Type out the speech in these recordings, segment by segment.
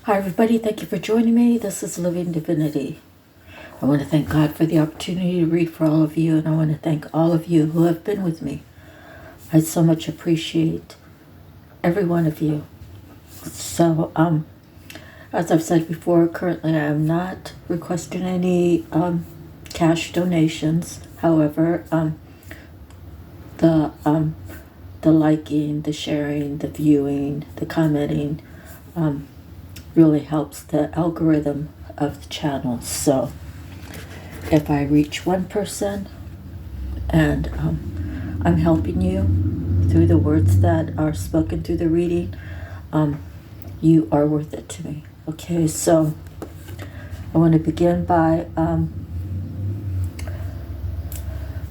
Hi, everybody. Thank you for joining me. This is Living Divinity. I want to thank God for the opportunity to read for all of you, and I want to thank all of you who have been with me. I so much appreciate every one of you. So, as I've said before, currently I am not requesting any cash donations. However, the liking, the sharing, the viewing, the commenting, really helps the algorithm of the channel. So if I reach one person and I'm helping you through the words that are spoken through the reading, you are worth it to me. Okay, so I want to begin by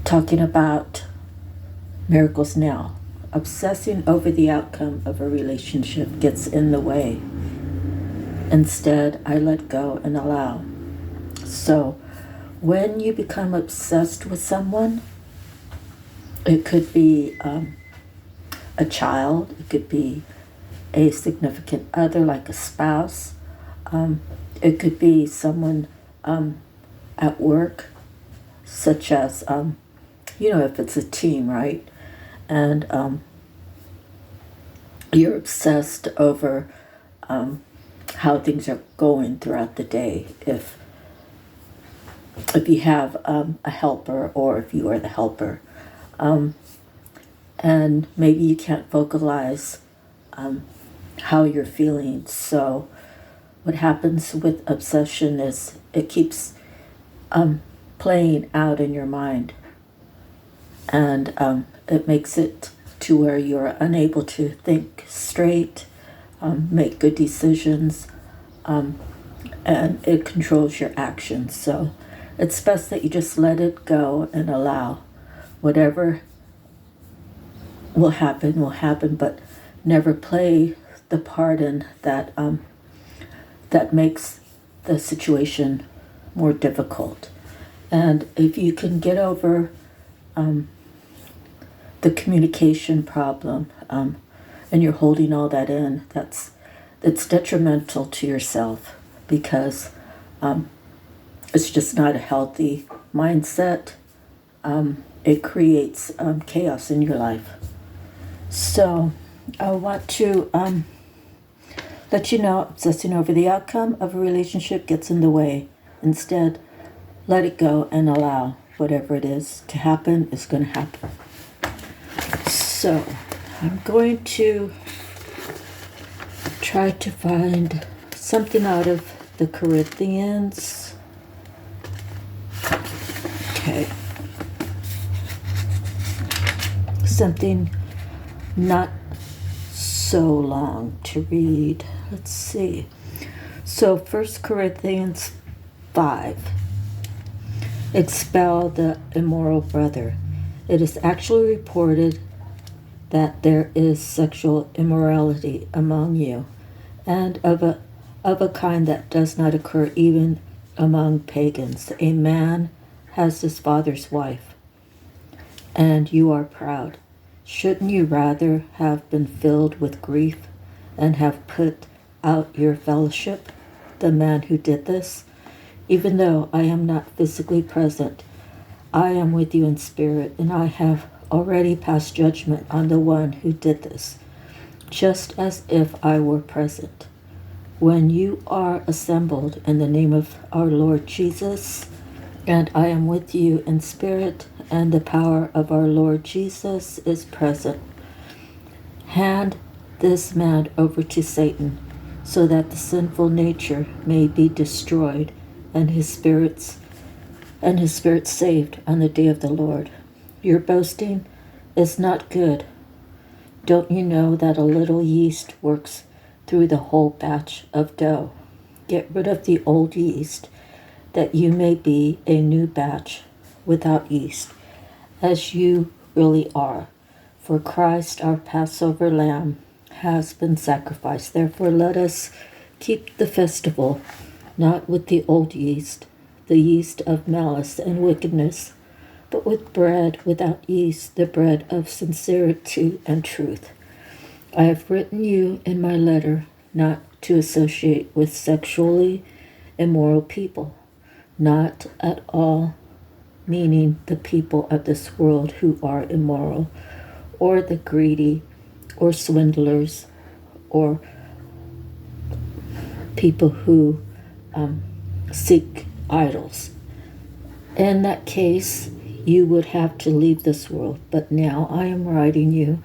talking about miracles now. Obsessing over the outcome of a relationship gets in the way. Instead, I let go and allow. So, when you become obsessed with someone, it could be a child, it could be a significant other like a spouse, it could be someone at work, such as, if it's a team, right? And you're obsessed over how things are going throughout the day. If you have a helper, or if you are the helper, and maybe you can't vocalize how you're feeling. So what happens with obsession is it keeps playing out in your mind, and it makes it to where you're unable to think straight, make good decisions, and it controls your actions. So it's best that you just let it go and allow. Whatever will happen, but never play the part in that that makes the situation more difficult. And if you can get over the communication problem, and you're holding all that in, that's detrimental to yourself, because it's just not a healthy mindset. It creates chaos in your life. So I want to let you know, obsessing over the outcome of a relationship gets in the way. Instead, let it go and allow. Whatever it is to happen is going to happen. So I'm going to try to find something out of the Corinthians. Okay. Something not so long to read. Let's see. So 1 Corinthians 5. Expel the immoral brother. It is actually reported that there is sexual immorality among you, and of a kind that does not occur even among pagans. A man has his father's wife, and you are proud. Shouldn't you rather have been filled with grief and have put out your fellowship, the man who did this? Even though I am not physically present, I am with you in spirit, and I have already passed judgment on the one who did this, just as if I were present. When you are assembled in the name of our Lord Jesus, and I am with you in spirit, and the power of our Lord Jesus is present, hand this man over to Satan, so that the sinful nature may be destroyed, and his spirit saved on the day of the Lord. Your boasting is not good. Don't you know that a little yeast works through the whole batch of dough? Get rid of the old yeast, that you may be a new batch without yeast, as you really are. For Christ, our Passover lamb, has been sacrificed. Therefore let us keep the festival, not with the old yeast, the yeast of malice and wickedness, but with bread without yeast, the bread of sincerity and truth. I have written you in my letter not to associate with sexually immoral people, not at all meaning the people of this world who are immoral, or the greedy, or swindlers, or people who seek idols. In that case, you would have to leave this world. But now I am writing you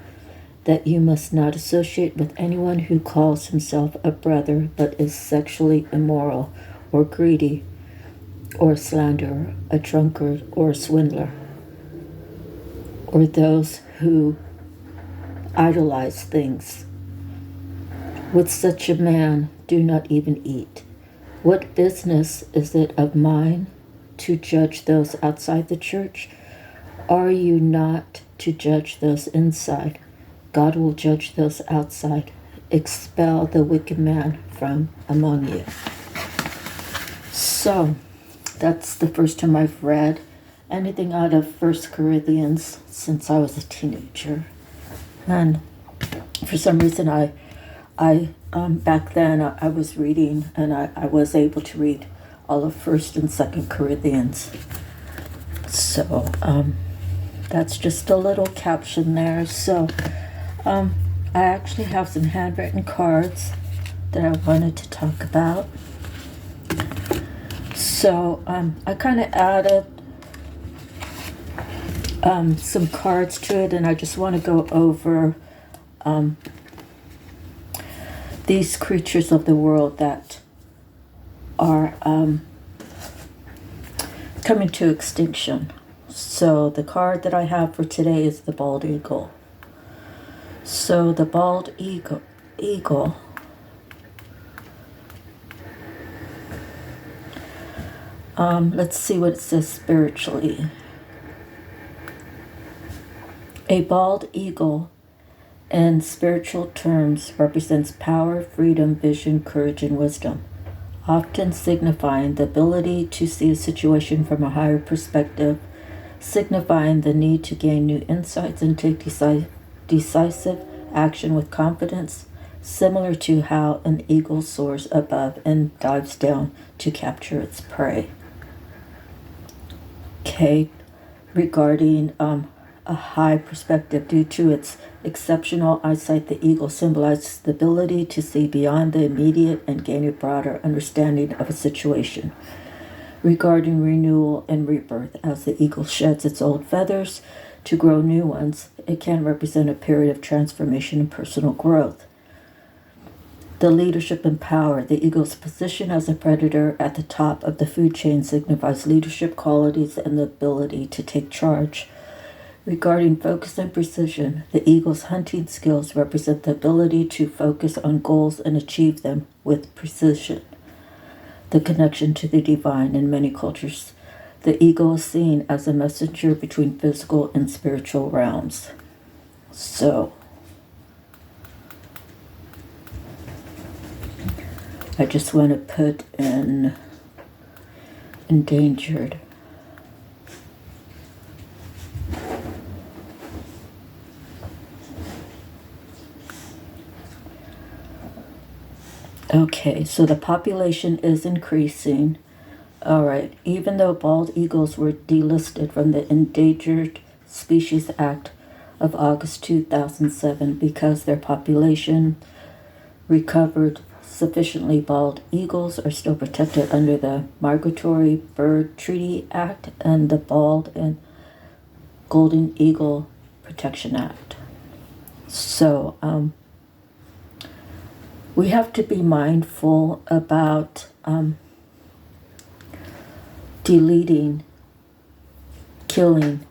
that you must not associate with anyone who calls himself a brother but is sexually immoral, or greedy, or a slanderer, a drunkard, or a swindler, or those who idolize things. With such a man, do not even eat. What business is it of mine to judge those outside the church? Are you not to judge those inside? God will judge those outside. Expel the wicked man from among you. So, that's the first time I've read anything out of 1 Corinthians since I was a teenager. And for some reason, I back then I was reading, and I was able to read all of 1st and 2nd Corinthians. So that's just a little caption there. So I actually have some handwritten cards that I wanted to talk about. So I kind of added some cards to it, and I just want to go over these creatures of the world that are coming to extinction. So the card that I have for today is the bald eagle. So the bald eagle let's see what it says spiritually. A bald eagle, in spiritual terms, represents power, freedom, vision, courage, and wisdom, often signifying the ability to see a situation from a higher perspective, signifying the need to gain new insights and take decisive action with confidence, similar to how an eagle soars above and dives down to capture its prey. Okay, regarding a high perspective, due to its exceptional eyesight, the eagle symbolizes the ability to see beyond the immediate and gain a broader understanding of a situation. Regarding renewal and rebirth, as the eagle sheds its old feathers to grow new ones, it can represent a period of transformation and personal growth. The leadership and power. The eagle's position as a predator at the top of the food chain signifies leadership qualities and the ability to take charge. Regarding focus and precision, the eagle's hunting skills represent the ability to focus on goals and achieve them with precision. The connection to the divine. In many cultures, the eagle is seen as a messenger between physical and spiritual realms. So, I just want to put in endangered. Okay, so the population is increasing. All right, even though bald eagles were delisted from the Endangered Species Act of August 2007 because their population recovered sufficiently, bald eagles are still protected under the Migratory Bird Treaty Act and the Bald and Golden Eagle Protection Act. So, we have to be mindful about deleting, killing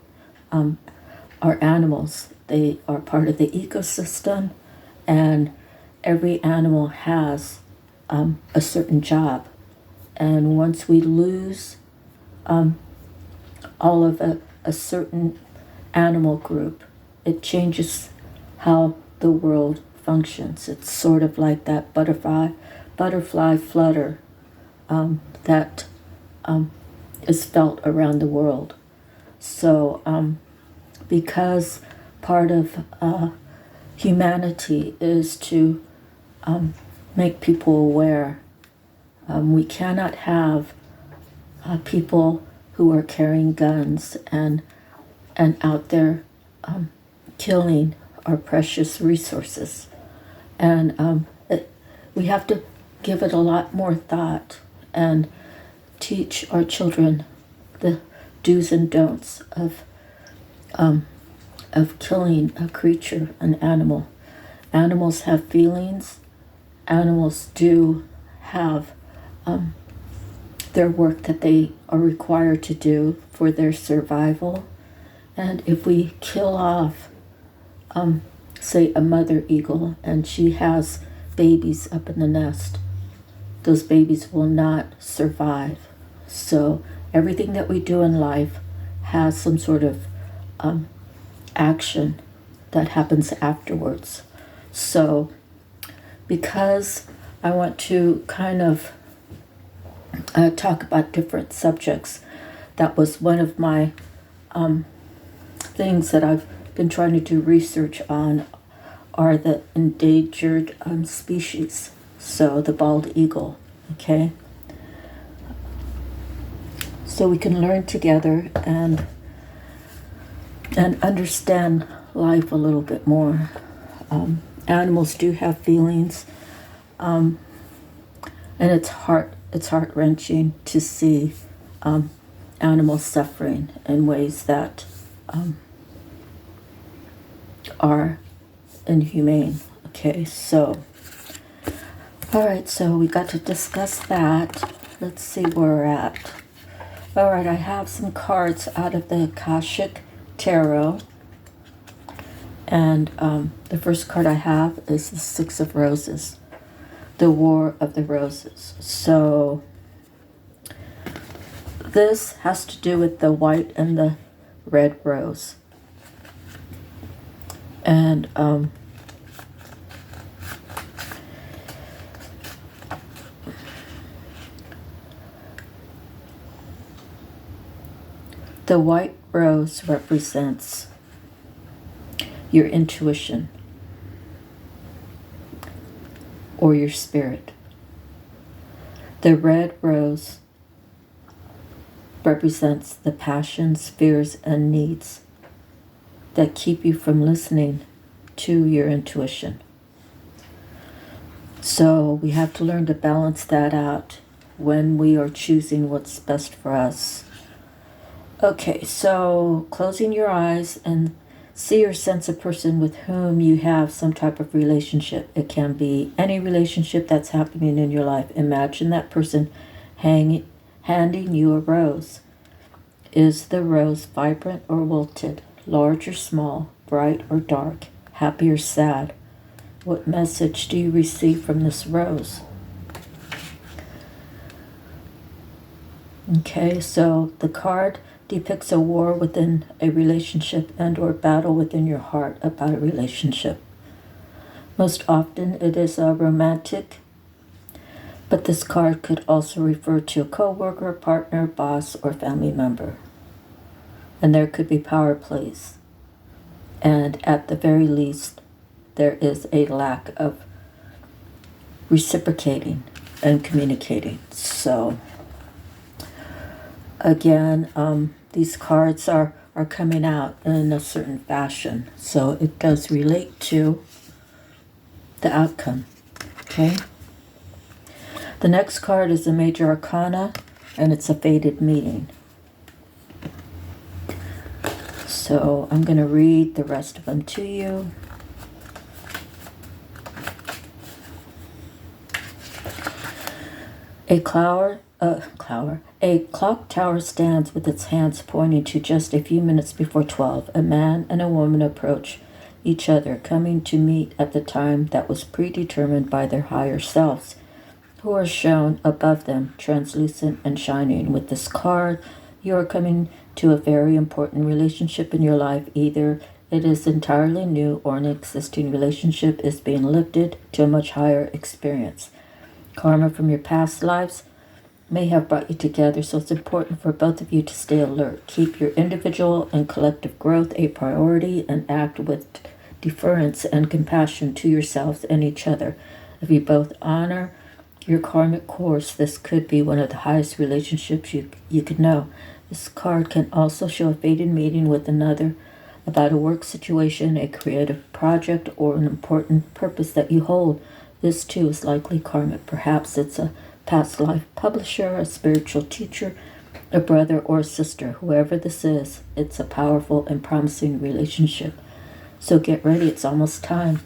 our animals. They are part of the ecosystem, and every animal has a certain job. And once we lose all of a certain animal group, it changes how the world functions. It's sort of like that butterfly flutter that is felt around the world. So because part of humanity is to make people aware. We cannot have people who are carrying guns and out there killing our precious resources. And we have to give it a lot more thought and teach our children the do's and don'ts of killing a creature, an animal. Animals have feelings. Animals do have their work that they are required to do for their survival. And if we kill off, say, a mother eagle, and she has babies up in the nest, those babies will not survive. So everything that we do in life has some sort of action that happens afterwards. So because I want to kind of talk about different subjects, that was one of my things that I've been trying to do research on, are the endangered species. So the bald eagle, okay? So we can learn together and understand life a little bit more. Animals do have feelings, and it's heart-wrenching to see animals suffering in ways that are inhumane. Okay, so all right, so we got to discuss that. Let's see where we're at. All right, I have some cards out of the Akashic Tarot, and the first card I have is the Six of Roses, the War of the Roses. So this has to do with the white and the red rose. And the white rose represents your intuition or your spirit. The red rose represents the passions, fears, and needs that keep you from listening to your intuition. So we have to learn to balance that out when we are choosing what's best for us. Okay, so closing your eyes and see or sense a person with whom you have some type of relationship. It can be any relationship that's happening in your life. Imagine that person handing you a rose. Is the rose vibrant or wilted, large or small, bright or dark, happy or sad? What message do you receive from this rose? Okay, so the card depicts a war within a relationship and or battle within your heart about a relationship. Most often it is a romantic, but this card could also refer to a co-worker, partner, boss, or family member. And there could be power plays. And at the very least, there is a lack of reciprocating and communicating. So again, these cards are coming out in a certain fashion. So it does relate to the outcome. Okay? The next card is a Major Arcana, and it's a fated meeting. So I'm going to read the rest of them to you. A clock tower stands with its hands pointing to just a few minutes before 12. A man and a woman approach each other, coming to meet at the time that was predetermined by their higher selves, who are shown above them, translucent and shining. With this card, you are coming to a very important relationship in your life. Either it is entirely new or an existing relationship is being lifted to a much higher experience. Karma from your past lives may have brought you together, so it's important for both of you to stay alert. Keep your individual and collective growth a priority and act with deference and compassion to yourselves and each other. If you both honor your karmic course, this could be one of the highest relationships you could know. This card can also show a fated meeting with another about a work situation, a creative project, or an important purpose that you hold. This too is likely karmic. Perhaps it's a past life publisher, a spiritual teacher, a brother or a sister. Whoever this is, it's a powerful and promising relationship. So get ready, it's almost time.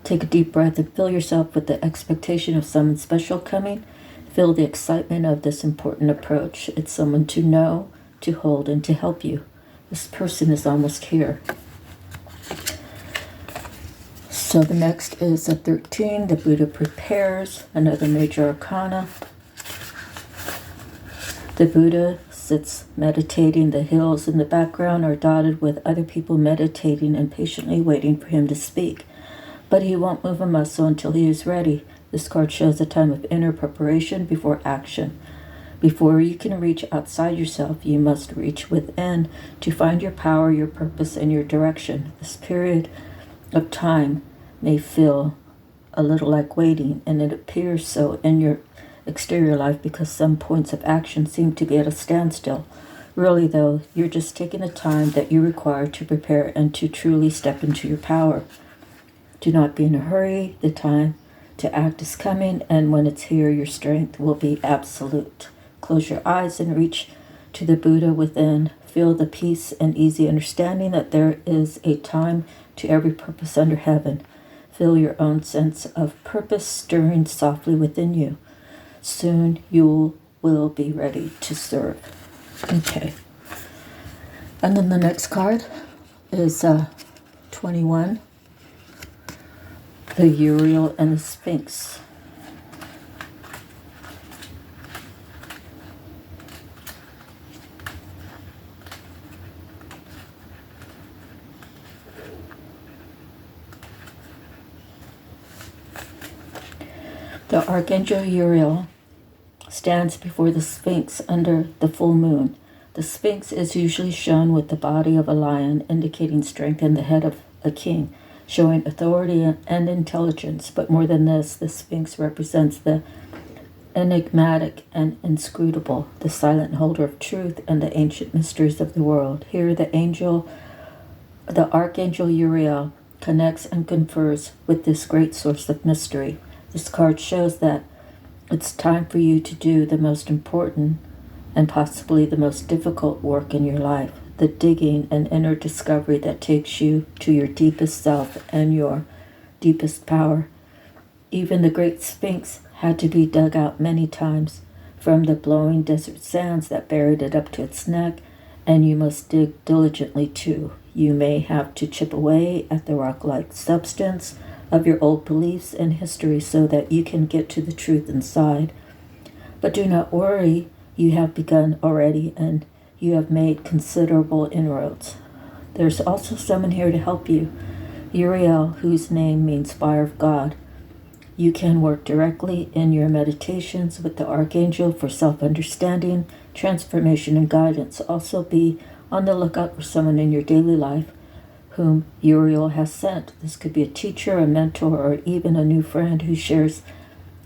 Take a deep breath and fill yourself with the expectation of someone special coming. Feel the excitement of this important approach. It's someone to know, to hold, and to help you. This person is almost here. So the next is a 13. The Buddha prepares, another major arcana. The Buddha sits meditating. The hills in the background are dotted with other people meditating and patiently waiting for him to speak. But he won't move a muscle until he is ready. This card shows a time of inner preparation before action. Before you can reach outside yourself, you must reach within to find your power, your purpose, and your direction. This period of time may feel a little like waiting, and it appears so in your exterior life because some points of action seem to be at a standstill. Really, though, you're just taking the time that you require to prepare and to truly step into your power. Do not be in a hurry. The time to act is coming, and when it's here, your strength will be absolute. Close your eyes and reach to the Buddha within. Feel the peace and easy understanding that there is a time to every purpose under heaven. Feel your own sense of purpose stirring softly within you. Soon you will be ready to serve. Okay. And then the next card is 21. The Uriel and the Sphinx. The Archangel Uriel stands before the Sphinx under the full moon. The Sphinx is usually shown with the body of a lion, indicating strength, and the head of a king, showing authority and intelligence. But more than this, the Sphinx represents the enigmatic and inscrutable, the silent holder of truth and the ancient mysteries of the world. Here, the Archangel Uriel connects and confers with this great source of mystery. This card shows that it's time for you to do the most important and possibly the most difficult work in your life, the digging and inner discovery that takes you to your deepest self and your deepest power. Even the great Sphinx had to be dug out many times from the blowing desert sands that buried it up to its neck, and you must dig diligently too. You may have to chip away at the rock-like substance of your old beliefs and history so that you can get to the truth inside. But do not worry, you have begun already and you have made considerable inroads. There's also someone here to help you, Uriel, whose name means fire of God. You can work directly in your meditations with the Archangel for self-understanding, transformation, and guidance. Also be on the lookout for someone in your daily life whom Uriel has sent. This could be a teacher, a mentor, or even a new friend who shares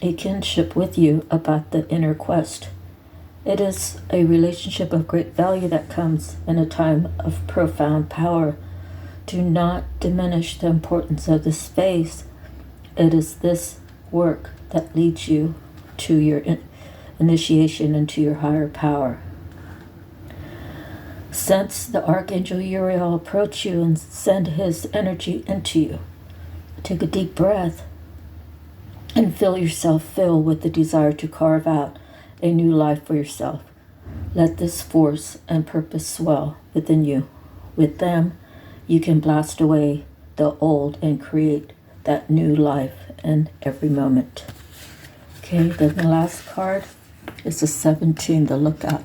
a kinship with you about the inner quest. It is a relationship of great value that comes in a time of profound power. Do not diminish the importance of this phase. It is this work that leads you to your initiation into your higher power. Sense the Archangel Uriel approach you and send his energy into you. Take a deep breath and feel yourself fill with the desire to carve out a new life for yourself. Let this force and purpose swell within you. With them, you can blast away the old and create that new life in every moment. Okay, then the last card is the 17, the Lookout.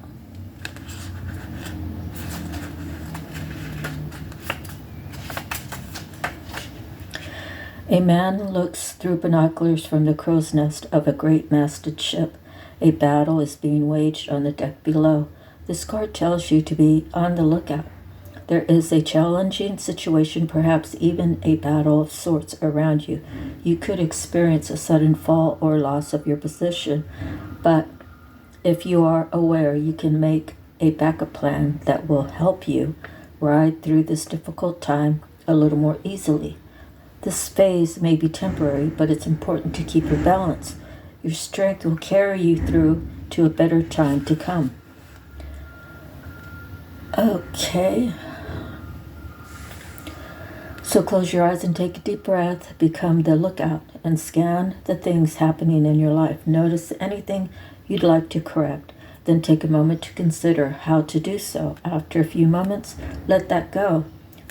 A man looks through binoculars from the crow's nest of a great masted ship. A battle is being waged on the deck below. This card tells you to be on the lookout. there is a challenging situation, perhaps even a battle of sorts around you. You could experience a sudden fall or loss of your position, but if you are aware, you can make a backup plan that will help you ride through this difficult time a little more easily. This phase may be temporary, but it's important to keep your balance. Your strength will carry you through to a better time to come. Okay. So close your eyes and take a deep breath. Become the lookout and scan the things happening in your life. Notice anything you'd like to correct. Then take a moment to consider how to do so. After a few moments, let that go.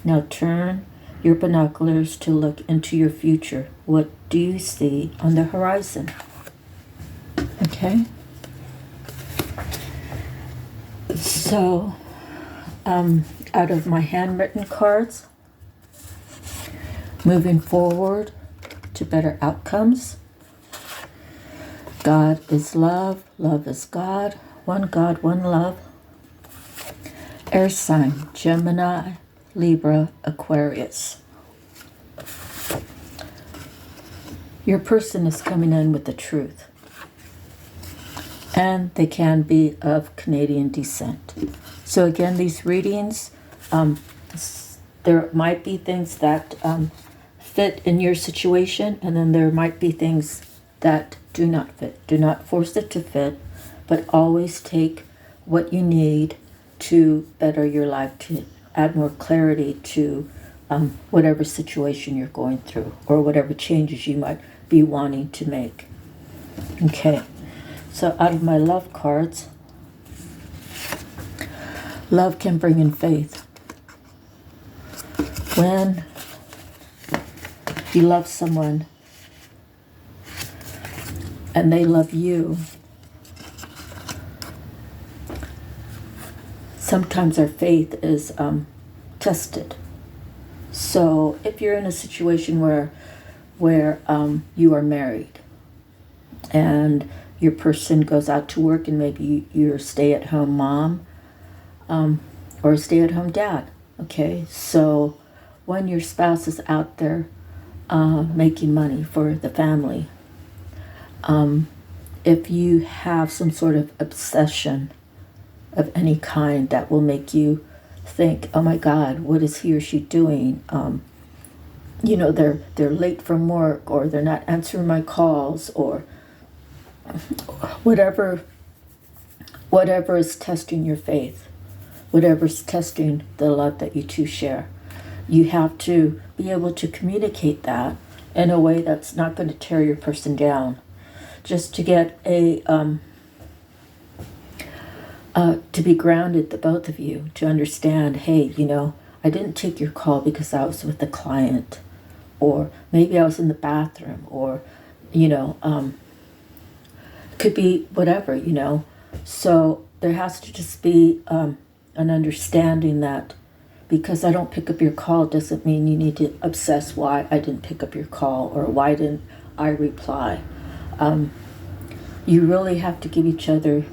Now turn your binoculars to look into your future. What do you see on the horizon? Okay. So, out of my handwritten cards, moving forward to better outcomes. God is love. Love is God. One love. Air sign, Gemini, Libra, Aquarius. Your person is coming in with the truth. And they can be of Canadian descent. So again, these readings, there might be things that fit in your situation, and then there might be things that do not fit. Do not force it to fit, but always take what you need to better your life, to add more clarity to whatever situation you're going through or whatever changes you might be wanting to make. Okay. So out of my love cards, love can bring in faith. When you love someone and they love you, sometimes our faith is tested. So if you're in a situation where you are married and your person goes out to work and maybe you're a stay-at-home mom or a stay-at-home dad, okay? So when your spouse is out there making money for the family, if you have some sort of obsession of any kind that will make you think, oh my God, what is he or she doing? They're late from work, or they're not answering my calls, or whatever is testing your faith, whatever's testing the love that you two share. You have to be able to communicate that in a way that's not going to tear your person down. Just to get to be grounded, the both of you, to understand, hey, I didn't take your call because I was with a client, or maybe I was in the bathroom, or, could be whatever, So there has to just be an understanding that because I don't pick up your call doesn't mean you need to obsess why I didn't pick up your call or why didn't I reply. You really have to give each other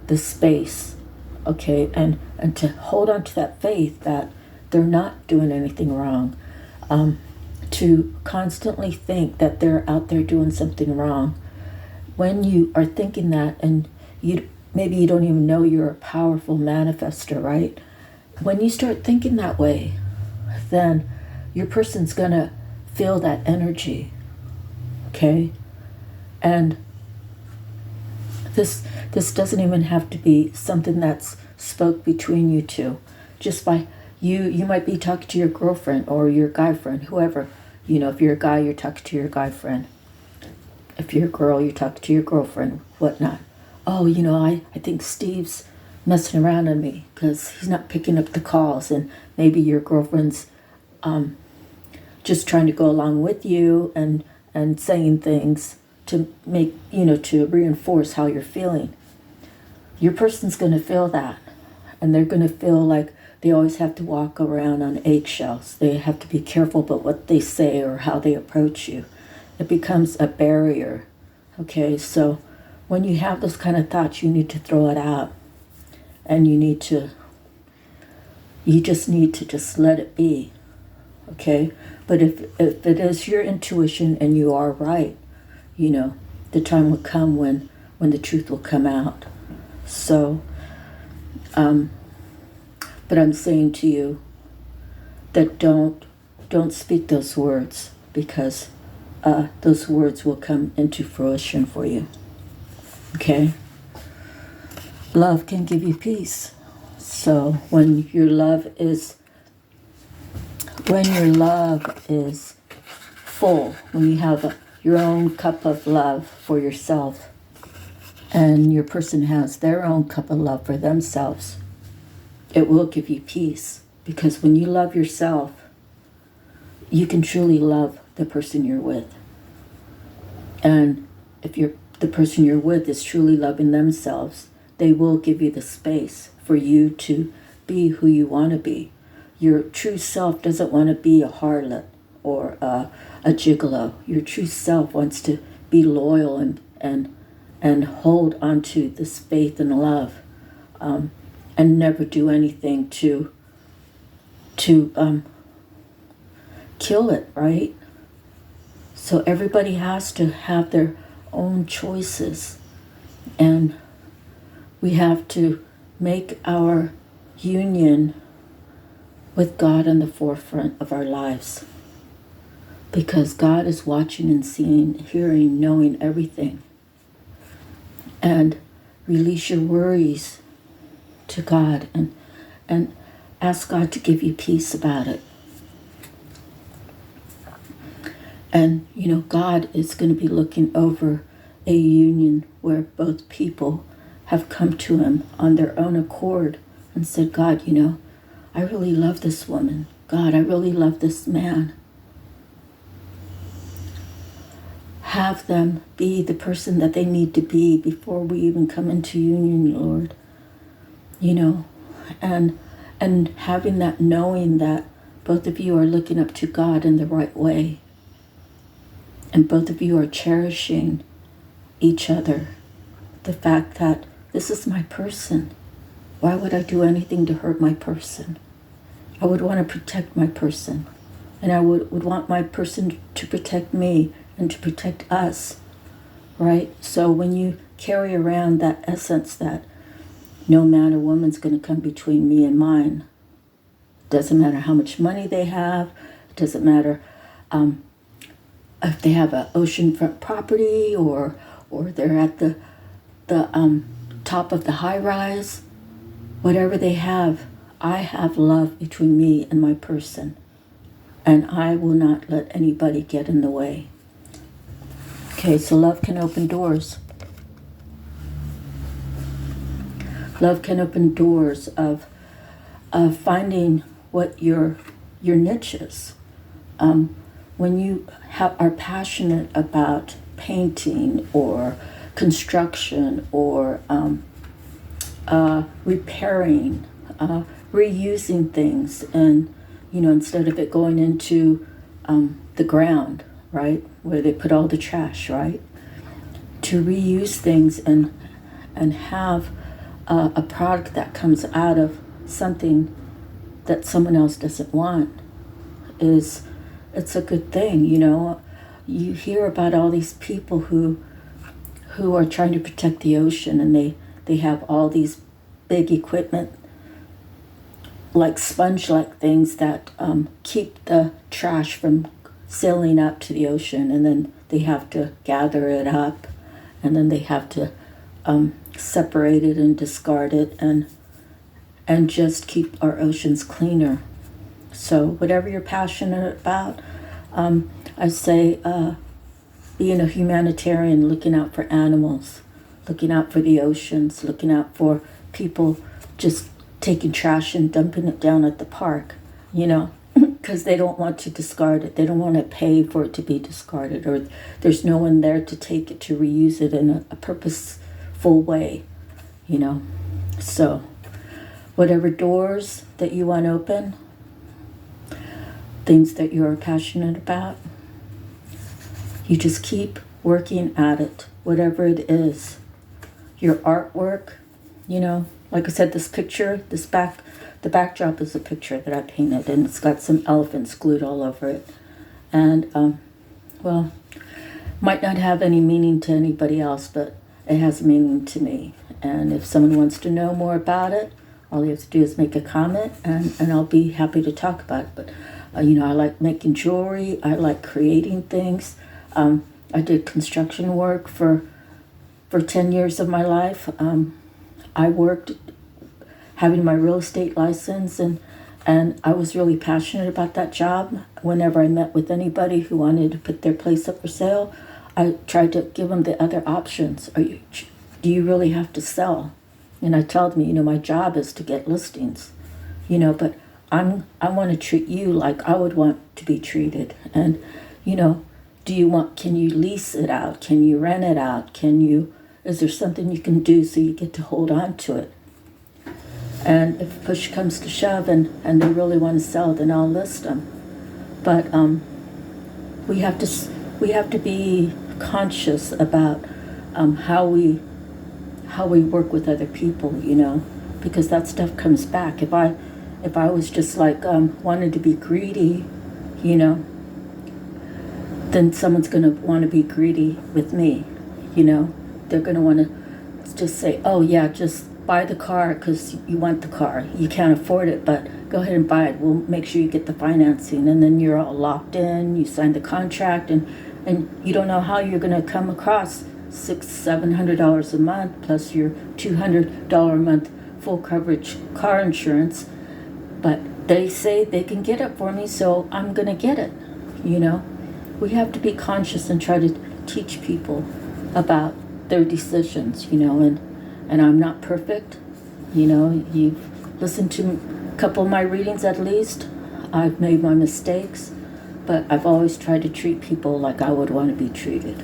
the space, okay, and to hold on to that faith that they're not doing anything wrong. To constantly think that they're out there doing something wrong. When you are thinking that, and maybe you don't even know you're a powerful manifester, right? When you start thinking that way, then your person's gonna feel that energy, okay? And this doesn't even have to be something that's spoke between you two. Just by you might be talking to your girlfriend or your guy friend, whoever. If you're a guy, you're talking to your guy friend. If you're a girl, you're talking to your girlfriend, whatnot. Oh, I think Steve's messing around on me because he's not picking up the calls, and maybe your girlfriend's just trying to go along with you and saying things to make, to reinforce how you're feeling. Your person's going to feel that, and they're going to feel like they always have to walk around on eggshells. They have to be careful about what they say or how they approach you. It becomes a barrier, okay? So when you have those kind of thoughts, you need to throw it out, and you need to You just need to just let it be, okay? But if it is your intuition and you are right, the time will come when the truth will come out. So, but I'm saying to you that don't speak those words, because those words will come into fruition for you. Okay? Love can give you peace. So when your love is full, when you have your own cup of love for yourself, and your person has their own cup of love for themselves, it will give you peace. Because when you love yourself, you can truly love the person you're with. And if the person you're with is truly loving themselves, they will give you the space for you to be who you want to be. Your true self doesn't want to be a harlot or a gigolo. Your true self wants to be loyal and hold onto this faith and love, and never do anything to kill it, right? So everybody has to have their own choices, and we have to make our union with God in the forefront of our lives, because God is watching and seeing, hearing, knowing everything. And release your worries to God and ask God to give you peace about it. And, God is going to be looking over a union where both people have come to Him on their own accord and said, God, I really love this woman. God, I really love this man. Have them be the person that they need to be before we even come into union, Lord. And having that knowing that both of you are looking up to God in the right way. And both of you are cherishing each other. The fact that this is my person. Why would I do anything to hurt my person? I would want to protect my person. And I would want my person to protect me and to protect us. Right? So when you carry around that essence that no man or woman's going to come between me and mine. Doesn't matter how much money they have. It doesn't matter if they have an oceanfront property or they're at the top of the high rise. Whatever they have, I have love between me and my person. And I will not let anybody get in the way. Okay, so love can open doors. Love can open doors of finding what your niche is. When you are passionate about painting or construction or repairing, reusing things, and instead of it going into the ground, right, where they put all the trash, right, to reuse things and have a product that comes out of something that someone else doesn't want, it's a good thing. You hear about all these people who are trying to protect the ocean, and they have all these big equipment, like sponge-like things that keep the trash from sailing up to the ocean, and then they have to gather it up, and then they have to separate it and discard it and just keep our oceans cleaner. So whatever you're passionate about, I say being a humanitarian, looking out for animals, looking out for the oceans, looking out for people just taking trash and dumping it down at the park, because they don't want to discard it. They don't want to pay for it to be discarded, or there's no one there to take it, to reuse it in a purposeful way, So whatever doors that you want open, things that you're passionate about, you just keep working at it, whatever it is. Your artwork, like I said, this picture, this the backdrop is a picture that I painted, and it's got some elephants glued all over it. And, well, might not have any meaning to anybody else, but it has meaning to me. And if someone wants to know more about it, all you have to do is make a comment, and I'll be happy to talk about it. But, I like making jewelry. I like creating things. I did construction work for 10 years of my life. I worked having my real estate license, and I was really passionate about that job. Whenever I met with anybody who wanted to put their place up for sale, I tried to give them the other options. Do you really have to sell? And I told them, my job is to get listings, but I want to treat you like I would want to be treated. And, can you lease it out? Can you rent it out? Is there something you can do so you get to hold on to it? And if push comes to shove and they really want to sell, then I'll list them. But we have to be conscious about how we work with other people, because that stuff comes back. If I was just like wanted to be greedy, then someone's going to want to be greedy with me, They're going to want to just say, oh yeah, just buy the car because you want the car. You can't afford it, but go ahead and buy it. We'll make sure you get the financing. And then you're all locked in, you sign the contract, and you don't know how you're going to come across $600-700 a month plus your $200 a month full coverage car insurance. But they say they can get it for me, so I'm going to get it, We have to be conscious and try to teach people about their decisions, and I'm not perfect. You've listened to a couple of my readings at least. I've made my mistakes, but I've always tried to treat people like I would want to be treated.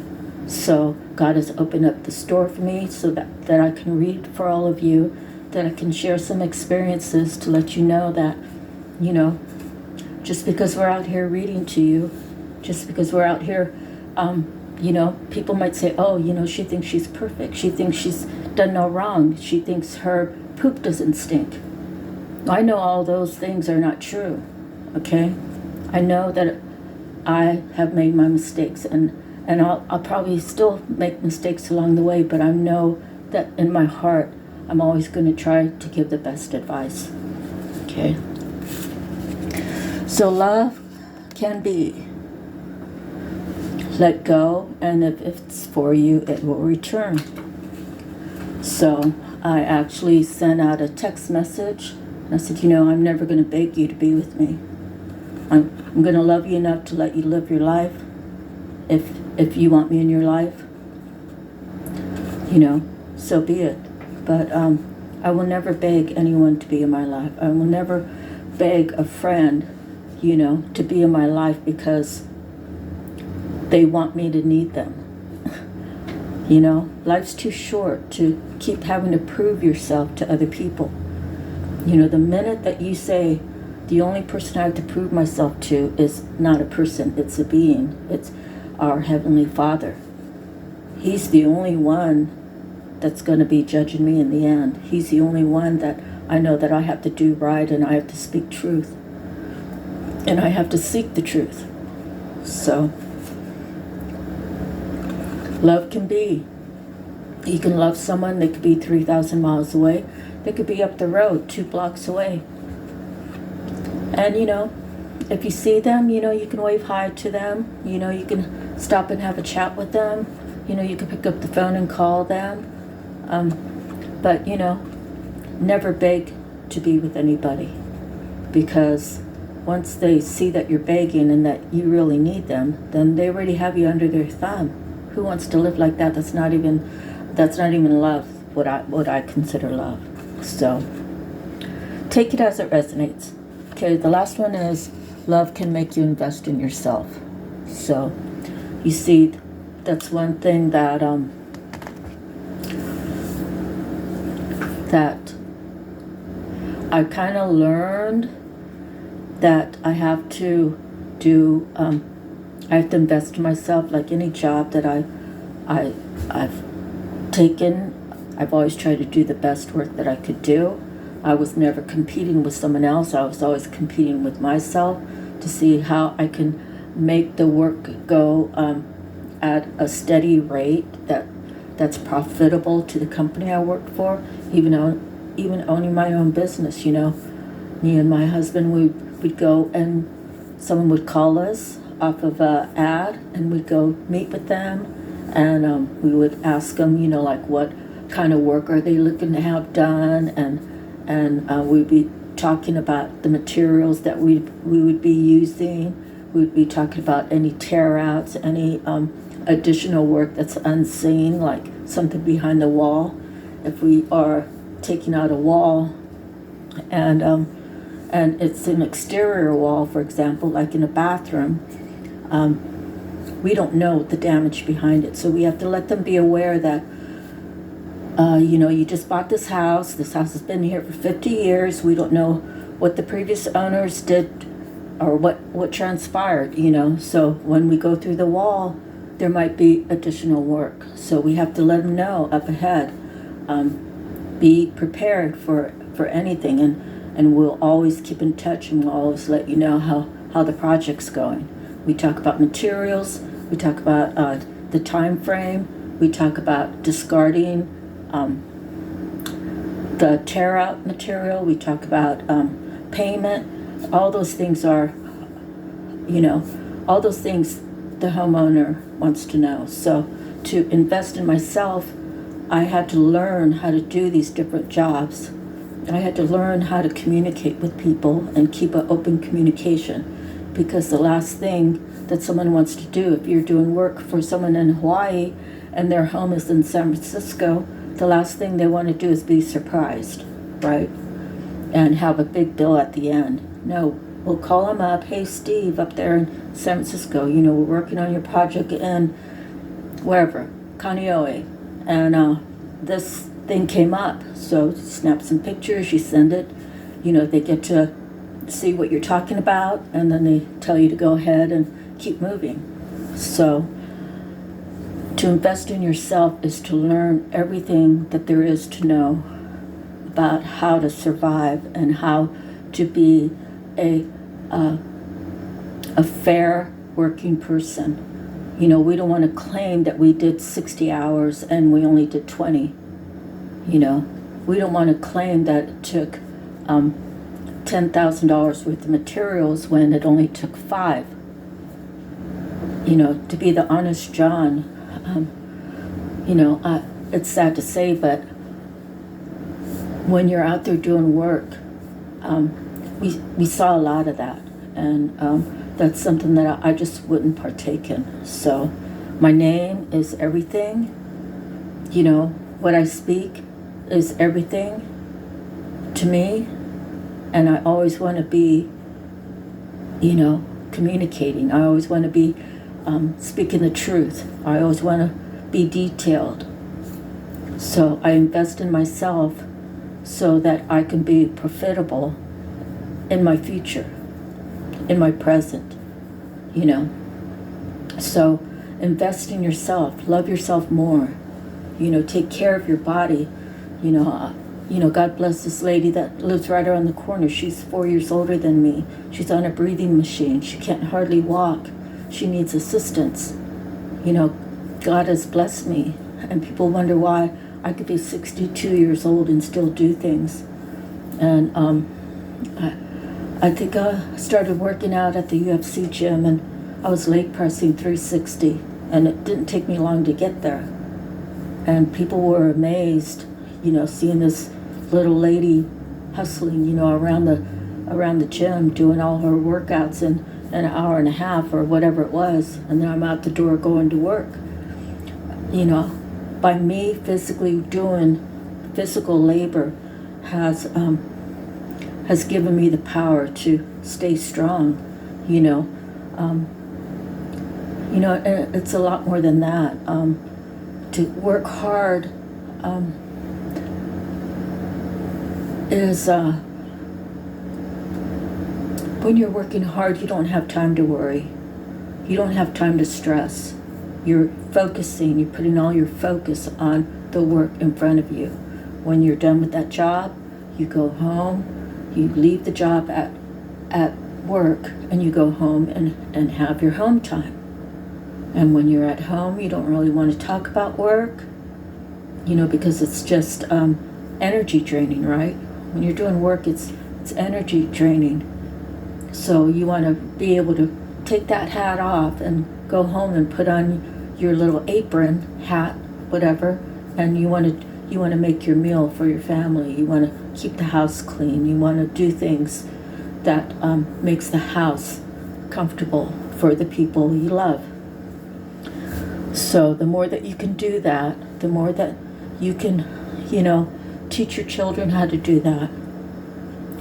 So God has opened up this door for me so that I can read for all of you, that I can share some experiences to let you know that, just because we're out here reading to you, just because we're out here, people might say, oh, she thinks she's perfect. She thinks she's done no wrong. She thinks her poop doesn't stink. I know all those things are not true, okay? I know that I have made my mistakes, and I'll probably still make mistakes along the way, but I know that in my heart, I'm always going to try to give the best advice, okay? So love can be. Let go, and if it's for you, it will return. So I actually sent out a text message, and I said, I'm never going to beg you to be with me. I'm going to love you enough to let you live your life, if you want me in your life, so be it. But I will never beg anyone to be in my life. I will never beg a friend, to be in my life because they want me to need them. Life's too short to keep having to prove yourself to other people. The minute that you say, the only person I have to prove myself to is not a person, it's a being. It's our Heavenly Father. He's the only one that's going to be judging me in the end. He's the only one that I know that I have to do right, and I have to speak truth. And I have to seek the truth. So love can be. You can love someone, they could be 3,000 miles away. They could be up the road, 2 blocks away. And, if you see them, you can wave hi to them. You can stop and have a chat with them. You can pick up the phone and call them. But, never beg to be with anybody. Because once they see that you're begging and that you really need them, then they already have you under their thumb. Who wants to live like that? That's not even love, what I consider love. So take it as it resonates. Okay, the last one is love can make you invest in yourself. So you see, that's one thing that that I kind of learned that I have to do. I have to invest in myself. Like any job that I've taken, I've always tried to do the best work that I could do. I was never competing with someone else. I was always competing with myself to see how I can make the work go at a steady rate that's profitable to the company I worked for, even owning my own business. Me and my husband, we'd go and someone would call us off of an ad, and we'd go meet with them, and we would ask them, like what kind of work are they looking to have done, and we'd be talking about the materials that we would be using. We'd be talking about any tear outs, any additional work that's unseen, like something behind the wall. If we are taking out a wall and it's an exterior wall, for example, like in a bathroom, we don't know the damage behind it. So we have to let them be aware that, you just bought this house. This house has been here for 50 years. We don't know what the previous owners did or what transpired, So when we go through the wall, there might be additional work. So we have to let them know up ahead. Be prepared for anything, and we'll always keep in touch, and we'll always let you know how the project's going. We talk about materials, we talk about the time frame, we talk about discarding the tear out material, we talk about payment. All those things are, all those things the homeowner wants to know. So to invest in myself, I had to learn how to do these different jobs. I had to learn how to communicate with people and keep an open communication, because the last thing that someone wants to do, if you're doing work for someone in Hawaii and their home is in San Francisco, the last thing they want to do is be surprised, right? And have a big bill at the end. No, we'll call them up. Hey, Steve, up there in San Francisco, we're working on your project in wherever, Kaneohe, and this thing came up. So snap some pictures, you send it, they get to see what you're talking about, and then they tell you to go ahead and keep moving. So to invest in yourself is to learn everything that there is to know about how to survive and how to be a fair working person. We don't want to claim that we did 60 hours and we only did 20. We don't want to claim that it took $10,000 worth of materials when it only took 5. To be the honest John, it's sad to say, but when you're out there doing work, we saw a lot of that, and that's something that I just wouldn't partake in. So my name is everything. What I speak is everything to me, and I always want to be, communicating. I always want to be speaking the truth. I always want to be detailed. So I invest in myself so that I can be profitable in my future, in my present, So invest in yourself, love yourself more, take care of your body. God bless this lady that lives right around the corner. She's 4 years older than me. She's on a breathing machine. She can't hardly walk. She needs assistance. God has blessed me, and people wonder why I could be 62 years old and still do things. And I think I started working out at the UFC gym, and I was leg pressing 360, and it didn't take me long to get there. And people were amazed, seeing this little lady hustling, around the gym, doing all her workouts in an hour and a half or whatever it was, and then I'm out the door going to work. By me physically doing physical labor has given me the power to stay strong. And it's a lot more than that. To work hard is when you're working hard, you don't have time to worry. You don't have time to stress. You're focusing, you're putting all your focus on the work in front of you. When you're done with that job, You go home, you leave the job at work, and you go home and have your home time. And when you're at home, you don't really want to talk about work, because it's just energy draining, right? When you're doing work, it's energy draining. So you want to be able to take that hat off and go home and put on your little apron, hat, whatever, and you want to make your meal for your family. You want to keep the house clean. You want to do things that makes the house comfortable for the people you love. So the more that you can do that, the more that you can, teach your children how to do that.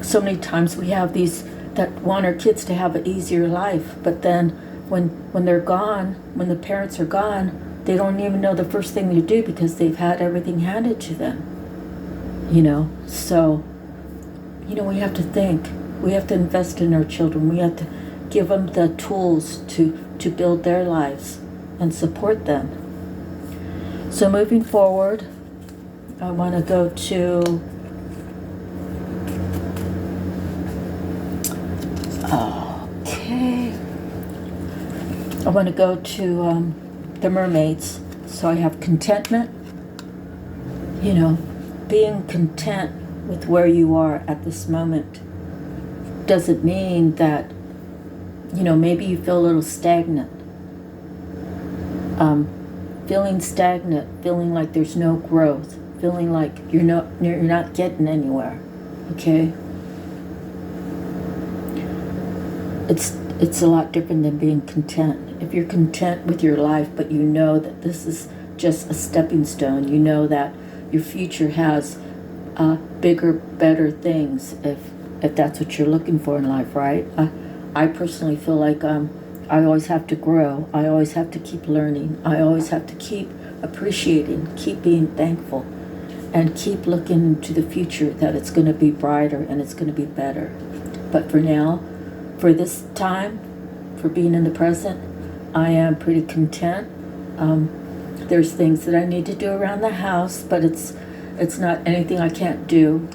So many times we have these that want our kids to have an easier life, but then when they're gone, when the parents are gone, they don't even know the first thing to do because they've had everything handed to them. So, we have to think. We have to invest in our children. We have to give them the tools to build their lives and support them. So moving forward, I want to go to I want to go to the mermaids. So I have contentment. Being content with where you are at this moment doesn't mean that, maybe you feel a little stagnant. Feeling stagnant, feeling like there's no growth, feeling like you're not getting anywhere. Okay? It's a lot different than being content. If you're content with your life, but you know that this is just a stepping stone, you know that your future has bigger, better things if that's what you're looking for in life, right? I personally feel like I always have to grow. I always have to keep learning. I always have to keep appreciating, keep being thankful, and keep looking into the future that it's going to be brighter and it's going to be better. But for now, for this time, for being in the present, I am pretty content. There's things that I need to do around the house, but it's not anything I can't do,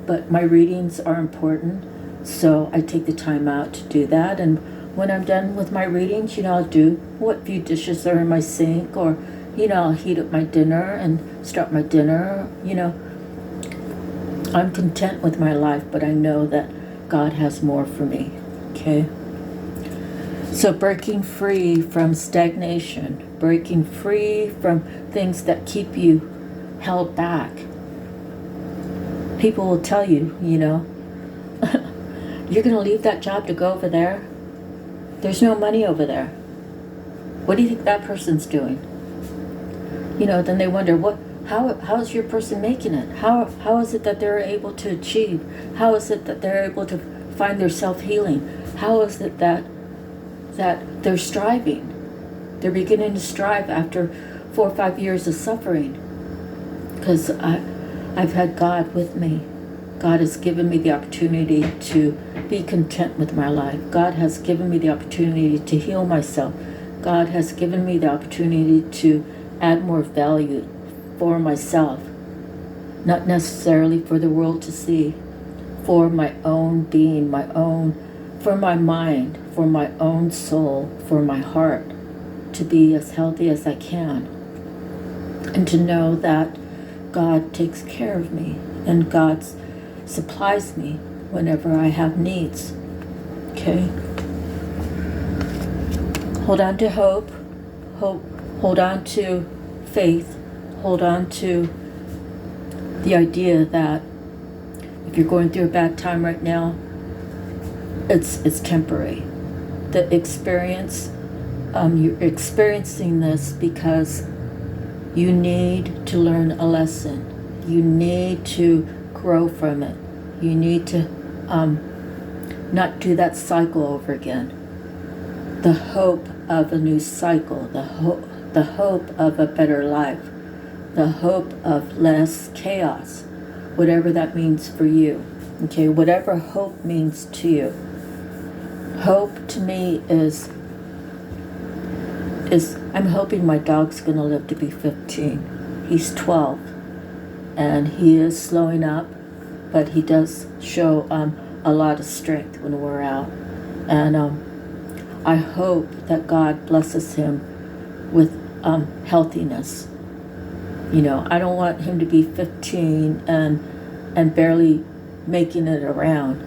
But my readings are important, so I take the time out to do that. And when I'm done with my readings, I'll do what few dishes are in my sink, or, I'll heat up my dinner and start my dinner, I'm content with my life, but I know that God has more for me, okay? So breaking free from stagnation, breaking free from things that keep you held back. People will tell you, you're going to leave that job to go over there. There's no money over there. What do you think that person's doing? Then they wonder, how is your person making it? How is it that they're able to achieve? How is it that they're able to find their self-healing? How is it that they're striving? They're beginning to strive after 4 or 5 years of suffering. Because I've had God with me. God has given me the opportunity to be content with my life. God has given me the opportunity to heal myself. God has given me the opportunity to add more value for myself. Not necessarily for the world to see. For my own being, for my mind, for my own soul, for my heart. To be as healthy as I can. And to know that God takes care of me and God supplies me whenever I have needs. Okay? Hold on to hope. Hold on to faith. Hold on to the idea that if you're going through a bad time right now, it's temporary. The experience, you're experiencing this because you need to learn a lesson. You need to grow from it. You need to not do that cycle over again. The hope of a new cycle, the hope of a better life, the hope of less chaos, whatever that means for you. Okay, whatever hope means to you. Hope to me is I'm hoping my dog's going to live to be 15. He's 12, and he is slowing up. but he does show a lot of strength when we're out. And I hope that God blesses him with healthiness. You know, I don't want him to be 15 and barely making it around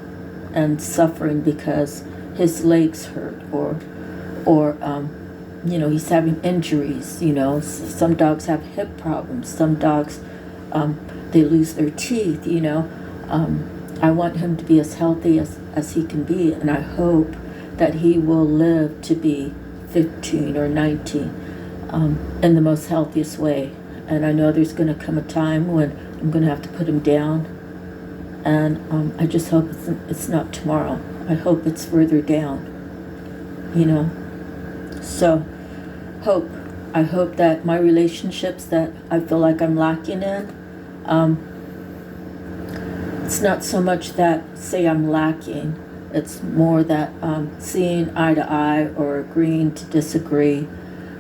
and suffering because his legs hurt or you know, he's having injuries. You know, some dogs have hip problems. Some dogs, they lose their teeth, you know. I want him to be as healthy as he can be, and I hope that he will live to be 15 or 19 in the most healthiest way. And I know there's going to come a time when I'm going to have to put him down, and I just hope it's not tomorrow. I hope it's further down, you know. So, hope. I hope that my relationships that I feel like I'm lacking in, it's not so much that, say, I'm lacking. It's more that seeing eye to eye or agreeing to disagree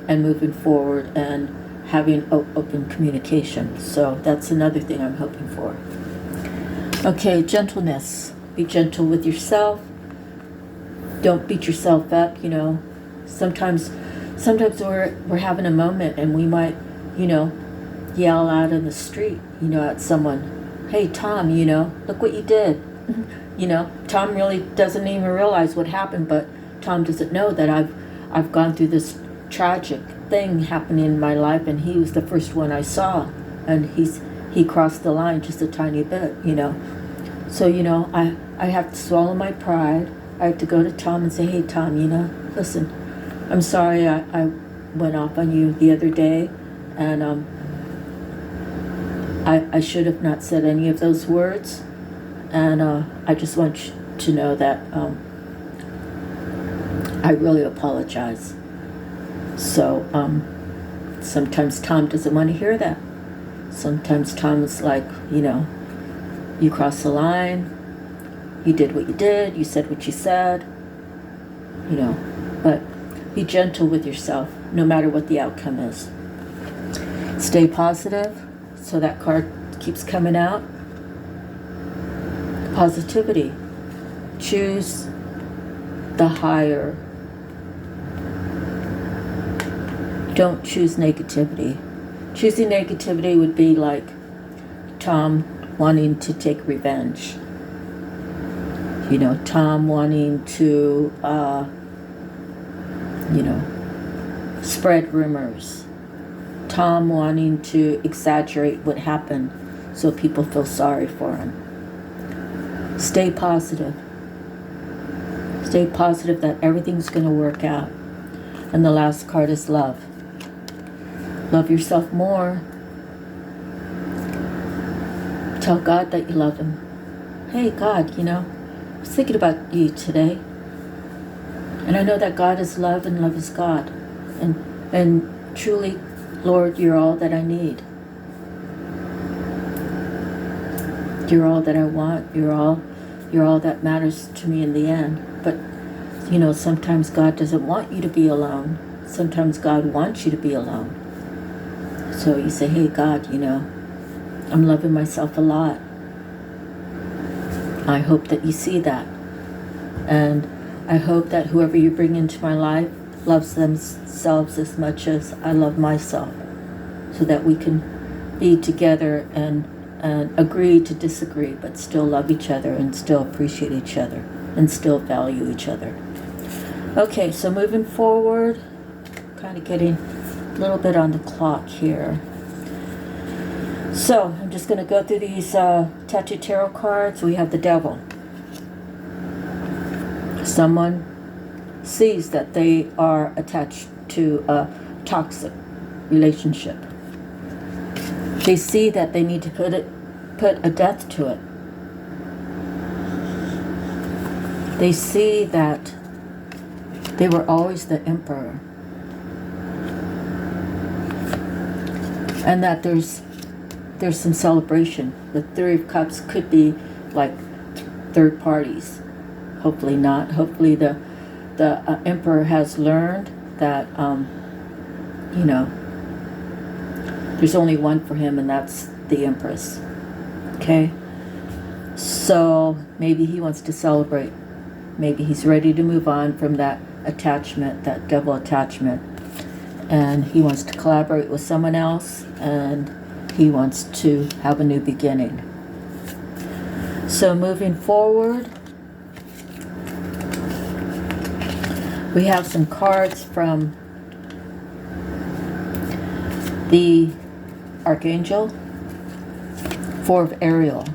and moving forward and having open communication. So that's another thing I'm hoping for. Okay, gentleness. Be gentle with yourself. Don't beat yourself up, you know. Sometimes we're having a moment and we might, you know, yell out in the street, you know, at someone, hey, Tom, you know, look what you did. You know, Tom really doesn't even realize what happened, but Tom doesn't know that I've gone through this tragic thing happening in my life, and he was the first one I saw, and he crossed the line just a tiny bit, you know. So, you know, I have to swallow my pride. I have to go to Tom and say, hey, Tom, you know, listen, I'm sorry I went off on you the other day, and I should have not said any of those words, and I just want you to know that I really apologize. So sometimes Tom doesn't want to hear that. Sometimes Tom is like, you know, you crossed the line, you did what you did, you said what you said, you know, but be gentle with yourself, no matter what the outcome is. Stay positive, so that card keeps coming out. Positivity. Choose the higher. Don't choose negativity. Choosing negativity would be like Tom wanting to take revenge. You know, Tom wanting to, you know, spread rumors. Tom wanting to exaggerate what happened so people feel sorry for him. Stay positive. Stay positive that everything's going to work out. And the last card is love. Love yourself more. Tell God that you love him. Hey, God, you know, I was thinking about you today. And I know that God is love and love is God. And truly, Lord, you're all that I need. You're all that I want. You're all that matters to me in the end. But, you know, sometimes God doesn't want you to be alone. Sometimes God wants you to be alone. So you say, hey, God, you know, I'm loving myself a lot. I hope that you see that. And I hope that whoever you bring into my life loves themselves as much as I love myself, so that we can be together and agree to disagree, but still love each other and still appreciate each other and still value each other. Okay, so moving forward, kind of getting a little bit on the clock here. So I'm just going to go through these Tattoo Tarot cards. We have the Devil. Someone sees that they are attached to a toxic relationship. They see that they need to put a death to it. They see that they were always the emperor. And that there's some celebration. The Three of Cups could be like third parties. Hopefully not. Hopefully the emperor has learned that, you know, there's only one for him, and that's the Empress. Okay? So maybe he wants to celebrate. Maybe he's ready to move on from that attachment, that double attachment. And he wants to collaborate with someone else, and he wants to have a new beginning. So moving forward, we have some cards from the Archangel, Four of Ariel.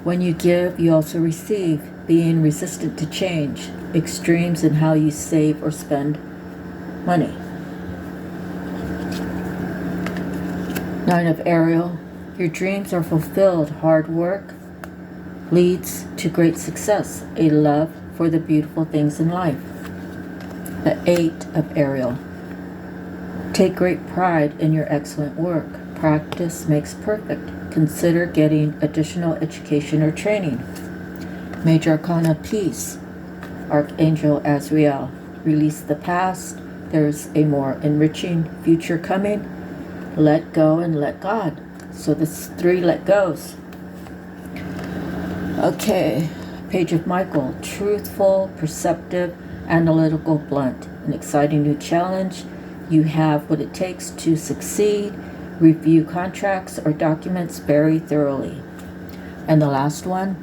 When you give, you also receive, being resistant to change, extremes in how you save or spend money. Nine of Ariel, your dreams are fulfilled. Hard work leads to great success, a love for the beautiful things in life. The Eight of Ariel, take great pride in your excellent work. Practice makes perfect. Consider getting additional education or training. Major Arcana, Peace. Archangel Azrael, release the past. There's a more enriching future coming. Let go and let God. So this 3 let goes. Okay, Page of Michael, truthful, perceptive, analytical, blunt. An exciting new challenge. You have what it takes to succeed. Review contracts or documents very thoroughly. And the last one,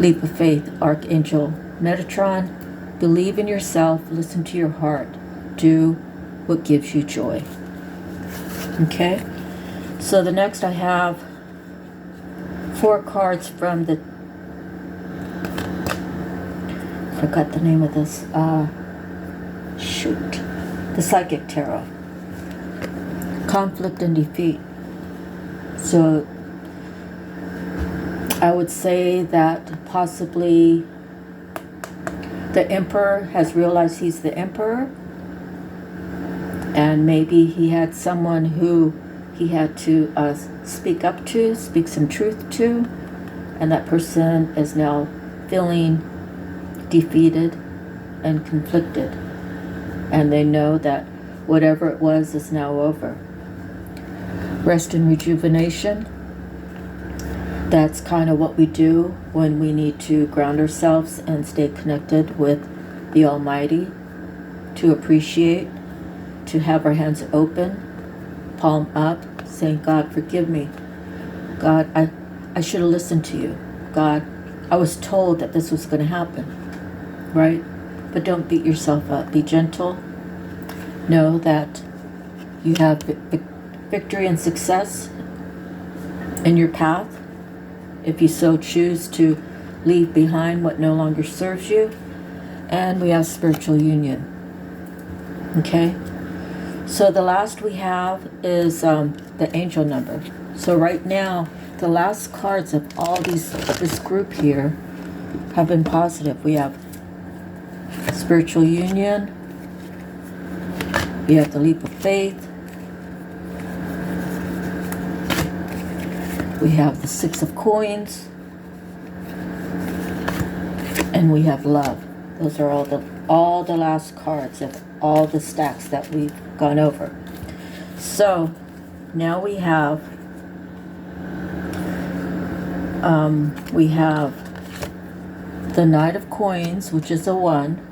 Leap of Faith, Archangel Metatron, believe in yourself, listen to your heart, do what gives you joy. Okay, so the next I have 4 cards from the, forgot the name of this, the Psychic Tarot. Conflict and defeat. So I would say that possibly the Emperor has realized he's the Emperor, and maybe he had someone who he had to speak up to, speak some truth to, and that person is now feeling defeated and conflicted, and they know that whatever it was is now over. Rest and rejuvenation. That's kind of what we do when we need to ground ourselves and stay connected with the Almighty, to appreciate, to have our hands open, palm up, saying, God, forgive me. God, I should have listened to you. God, I was told that this was going to happen, right? But don't beat yourself up. Be gentle. Know that you have victory and success in your path if you so choose to leave behind what no longer serves you. And we have spiritual union. Okay, so the last we have is the angel number. So right now the last cards of all this group here have been positive. We have spiritual union, we have the leap of faith, we have the 6 of coins, and we have love. Those are all the last cards of all the stacks that we've gone over. So now we have the Knight of Coins, which is a 1,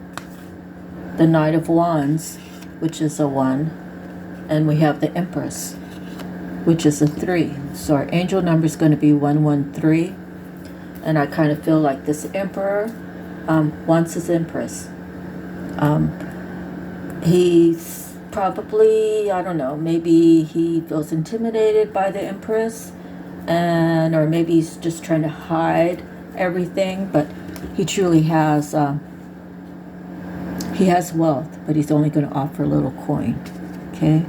the Knight of Wands, which is a 1, and we have the Empress, which is a 3. So our angel number is going to be 113, and I kind of feel like this Emperor wants his Empress. He's probably, I don't know, maybe he feels intimidated by the Empress, or maybe he's just trying to hide everything, but he truly has wealth, but he's only going to offer a little coin. Okay,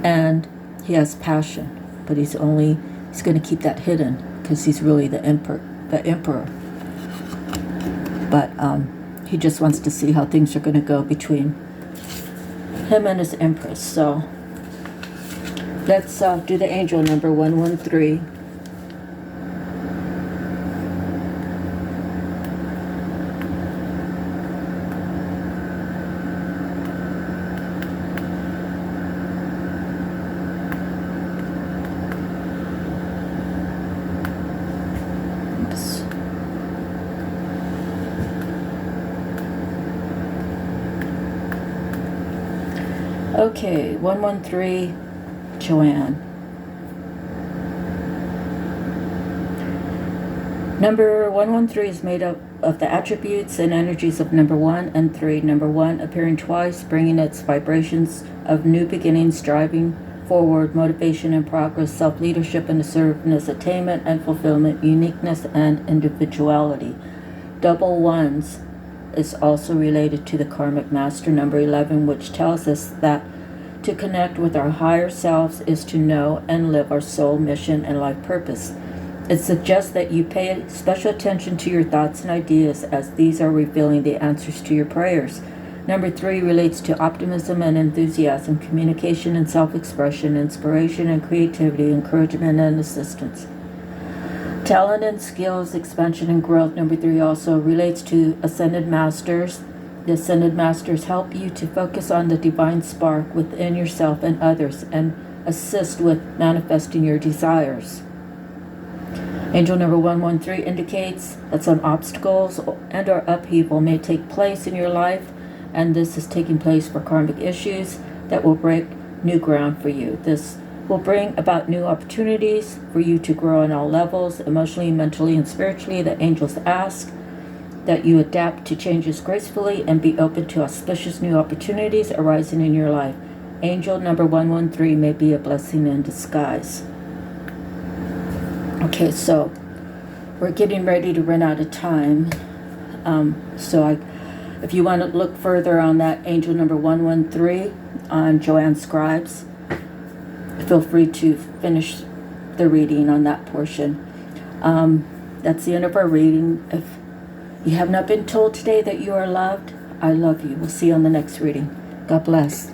and he has passion, but he's going to keep that hidden because he's really the emperor. But he just wants to see how things are going to go between him and his Empress. So let's do the angel number 113. Okay, 113, Joanne. Number 113 is made up of the attributes and energies of number 1 and 3. Number 1 appearing twice, bringing its vibrations of new beginnings, driving forward, motivation and progress, self-leadership and assertiveness, attainment and fulfillment, uniqueness and individuality. Double ones is also related to the karmic master, number 11, which tells us that to connect with our higher selves is to know and live our soul mission and life purpose. It suggests that you pay special attention to your thoughts and ideas, as these are revealing the answers to your prayers. Number 3 relates to optimism and enthusiasm, communication and self-expression, inspiration and creativity, encouragement and assistance. Talent and skills, expansion and growth. Number 3 also relates to ascended masters. The ascended masters help you to focus on the divine spark within yourself and others and assist with manifesting your desires. Angel number 113 indicates that some obstacles and or upheaval may take place in your life, and this is taking place for karmic issues that will break new ground for you. This will bring about new opportunities for you to grow on all levels, emotionally, mentally, and spiritually. The angels ask that you adapt to changes gracefully and be open to auspicious new opportunities arising in your life. Angel number 113 may be a blessing in disguise. Okay, so we're getting ready to run out of time. If you want to look further on that angel number 113 on Joanne Scribes, feel free to finish the reading on that portion. That's the end of our reading. If you have not been told today that you are loved, I love you. We'll see you on the next reading. God bless.